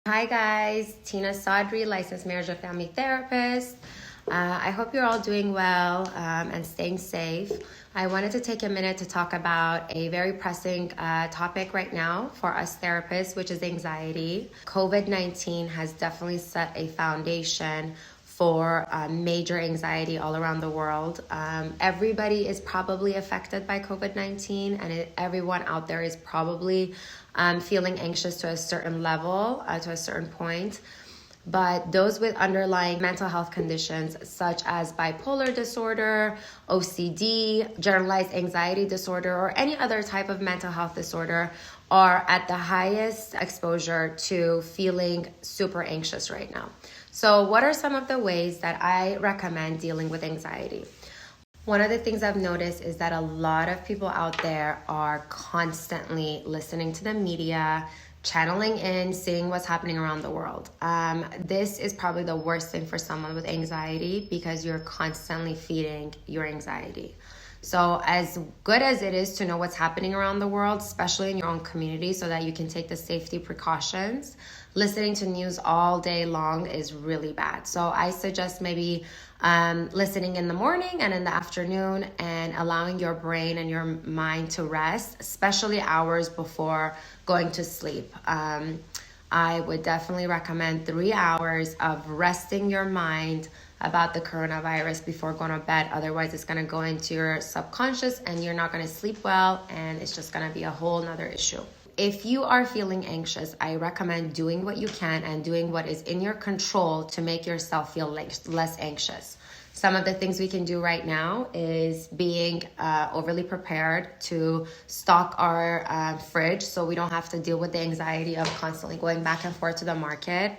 Hi guys, Tina Sadri, licensed marriage and family therapist. I hope you're all doing well and staying safe. I wanted to take a minute to talk about a very pressing topic right now for us therapists, which is anxiety. COVID-19 has definitely set a foundation for major anxiety all around the world. Everybody is probably affected by COVID-19, and everyone out there is probably feeling anxious to a certain level, to a certain point. But those with underlying mental health conditions such as bipolar disorder, OCD, generalized anxiety disorder, or any other type of mental health disorder are at the highest exposure to feeling super anxious right now. So what are some of the ways that I recommend dealing with anxiety? One of the things I've noticed is that a lot of people out there are constantly listening to the media, channeling in, seeing what's happening around the world. This is probably the worst thing for someone with anxiety because you're constantly feeding your anxiety. So as good as it is to know what's happening around the world, especially in your own community so that you can take the safety precautions, listening to news all day long is really bad. So I suggest maybe listening in the morning and in the afternoon and allowing your brain and your mind to rest, especially hours before going to sleep. I would definitely recommend 3 hours of resting your mind about the coronavirus before going to bed. Otherwise, it's going to go into your subconscious and you're not going to sleep well, and it's just going to be a whole nother issue. If you are feeling anxious, I recommend doing what you can and doing what is in your control to make yourself feel less anxious. Some of the things we can do right now is being overly prepared to stock our fridge so we don't have to deal with the anxiety of constantly going back and forth to the market.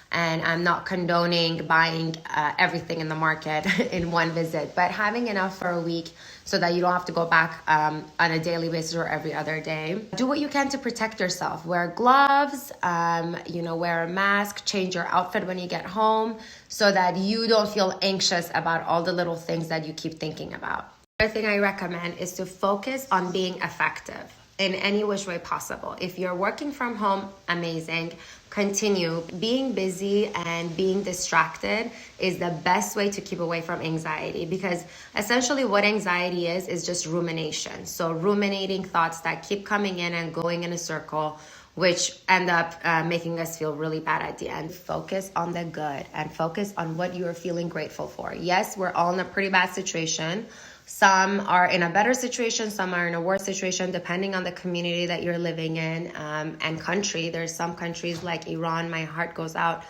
And I'm not condoning buying everything in the market in one visit, but having enough for a week so that you don't have to go back on a daily basis or every other day. Do what you can to protect yourself. Wear gloves, wear a mask, change your outfit when you get home so that you don't feel anxious about all the little things that you keep thinking about. Another thing I recommend is to focus on being effective in any which way possible. If you're working from home, amazing. Continue. Being busy and being distracted is the best way to keep away from anxiety, because essentially what anxiety is just rumination. So ruminating thoughts that keep coming in and going in a circle, which end up making us feel really bad at the end. Focus on the good and focus on what you're feeling grateful for. Yes, we're all in a pretty bad situation. Some are in a better situation, some are in a worse situation, depending on the community that you're living in and country. There's some countries like Iran. My heart goes out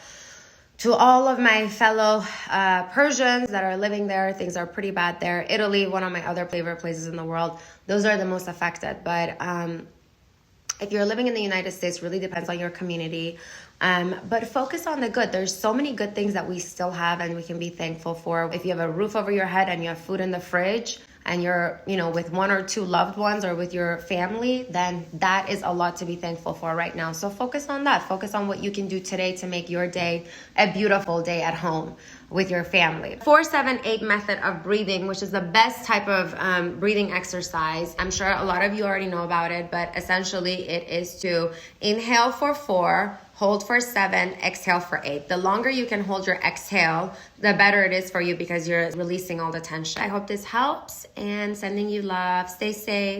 to all of my fellow Persians that are living there. Things are pretty bad there. Italy, one of my other favorite places in the world. Those are the most affected. But if you're living in the United States, really depends on your community. But focus on the good. There's so many good things that we still have and we can be thankful for. If you have a roof over your head and you have food in the fridge and you're, with 1 or 2 loved ones or with your family, then that is a lot to be thankful for right now. So focus on that. Focus on what you can do today to make your day a beautiful day at home with your family. 4-7-8 method of breathing, which is the best type of breathing exercise. I'm sure a lot of you already know about it, but essentially it is to inhale for 4, hold for 7, exhale for 8. The longer you can hold your exhale, the better it is for you because you're releasing all the tension. I hope this helps and sending you love. Stay safe.